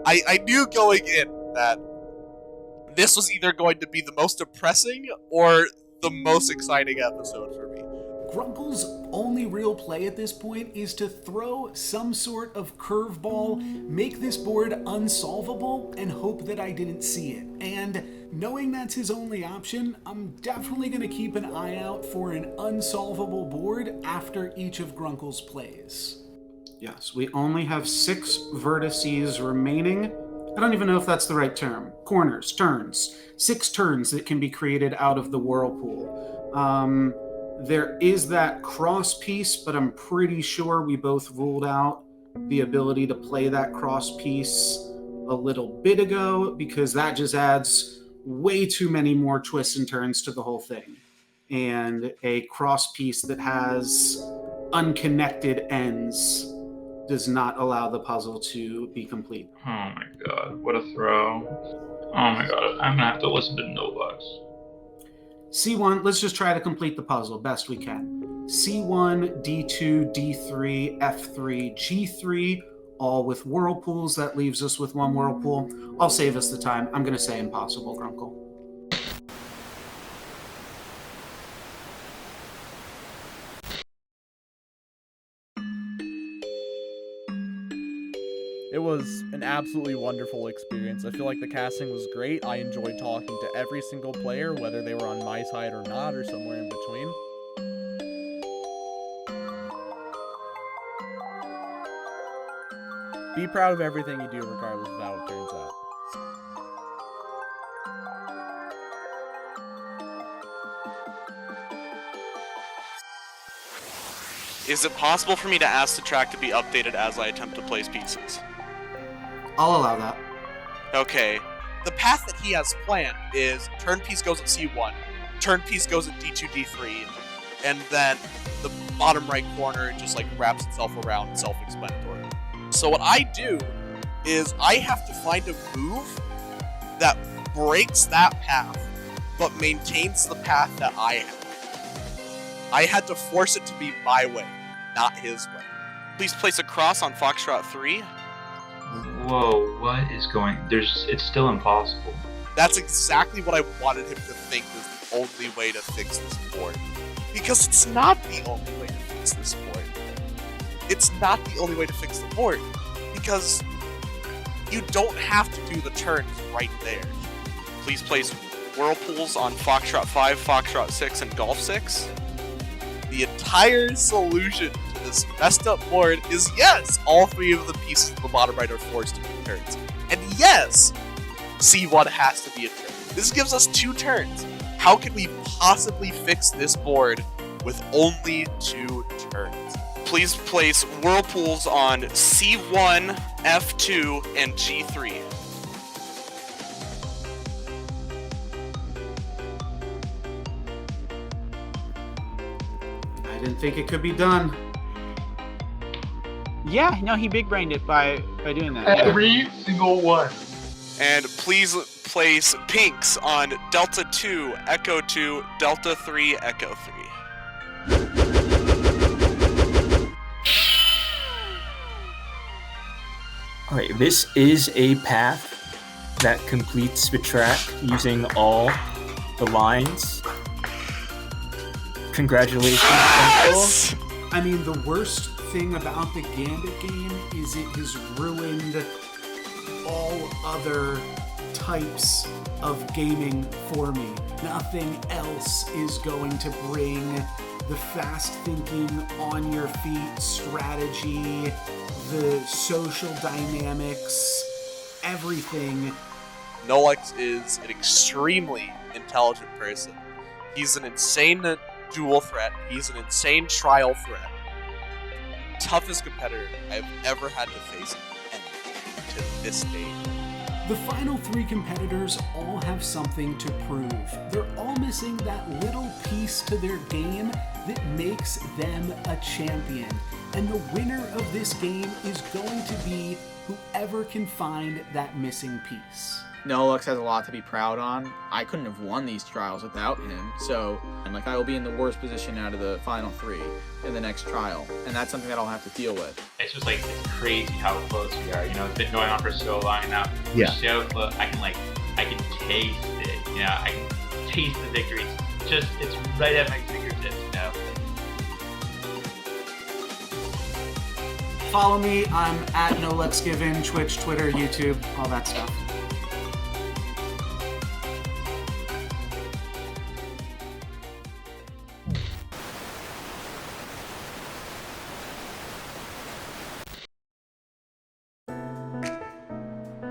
I knew going in that this was either going to be the most depressing or the most exciting episode for me. Grunkle's only real play at this point is to throw some sort of curveball, make this board unsolvable, and hope that I didn't see it. And knowing that's his only option, I'm definitely going to keep an eye out for an unsolvable board after each of Grunkle's plays. Yes, we only have 6 vertices remaining. I don't even know if that's the right term. Corners, turns. 6 turns that can be created out of the Whirlpool. There is that cross piece, but I'm pretty sure we both ruled out the ability to play that cross piece a little bit ago, because that just adds way too many more twists and turns to the whole thing. And a cross piece that has unconnected ends does not allow the puzzle to be complete. Oh my god, what a throw. Oh my god, I'm gonna have to listen to NoLux. C1, let's just try to complete the puzzle best we can. C1, D2, D3, F3, G3, all with whirlpools. That leaves us with 1 whirlpool. I'll save us the time. I'm going to say impossible, Grunkle. It was an absolutely wonderful experience. I feel like the casting was great. I enjoyed talking to every single player, whether they were on my side or not, or somewhere in between. Be proud of everything you do, regardless of how it turns out. Is it possible for me to ask the track to be updated as I attempt to place pieces? I'll allow that. Okay. The path that he has planned is turn piece goes at C1, turn piece goes at D2, D3, and then the bottom right corner just like wraps itself around, self-explanatory. So what I do is I have to find a move that breaks that path, but maintains the path that I have. I had to force it to be my way, not his way. Please place a cross on Foxtrot 3. Whoa, what is going... It's still impossible. That's exactly what I wanted him to think was the only way to fix this board. Because it's not the only way to fix this board. It's not the only way to fix the board. Because you don't have to do the turns right there. Please place whirlpools on Foxtrot 5, Foxtrot 6, and Golf 6. The entire solution to this messed up board is yes, all 3 of the pieces at the bottom right are forced to be turns. And yes, C1 has to be a turn. This gives us 2 turns. How can we possibly fix this board with only 2 turns? Please place whirlpools on C1, F2, and G3. I didn't think it could be done. Yeah, no, he big brained it by doing that. Every single one. And please place pinks on Delta 2, Echo 2, Delta 3, Echo 3. Alright, this is a path that completes the track using all the lines. Congratulations, Yes! I mean, the worst thing about the Gambit game is it has ruined all other types of gaming for me. Nothing else is going to bring the fast thinking, on your feet strategy, the social dynamics, everything. NoLux is an extremely intelligent person. He's an insane duel threat. He's an insane trial threat. Toughest competitor I've ever had to face to this day. The final 3 competitors all have something to prove. They're all missing that little piece to their game that makes them a champion. And the winner of this game is going to be whoever can find that missing piece. NoLux has a lot to be proud on. I couldn't have won these trials without him, so I will be in the worst position out of the final 3 in the next trial, and that's something that I'll have to deal with. It's just like, it's crazy how close we are. You know, it's been going on for so long now. Yeah. We're so close. I can taste it. You know, I can taste the victory. It's right at my fingertips, you know. Follow me, I'm at NoLucksGiven, Twitch, Twitter, YouTube, all that stuff.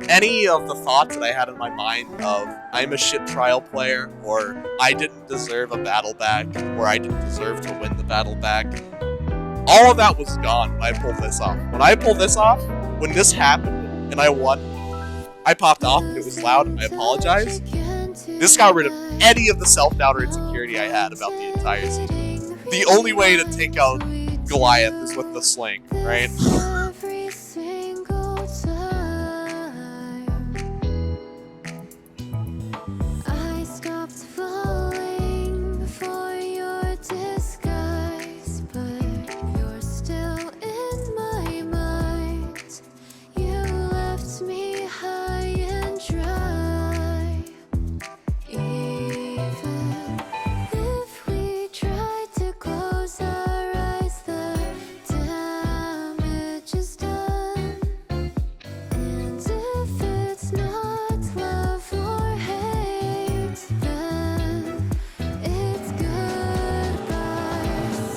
any of the thoughts that I had in my mind of I'm a shit trial player, or I didn't deserve a battle back, or I didn't deserve to win the battle back, all of that was gone when I pulled this off. When I pulled this off, when this happened and I won, I popped off and it was loud and I apologize. This got rid of any of the self-doubt or insecurity I had about the entire season. The only way to take out Goliath is with the sling, right?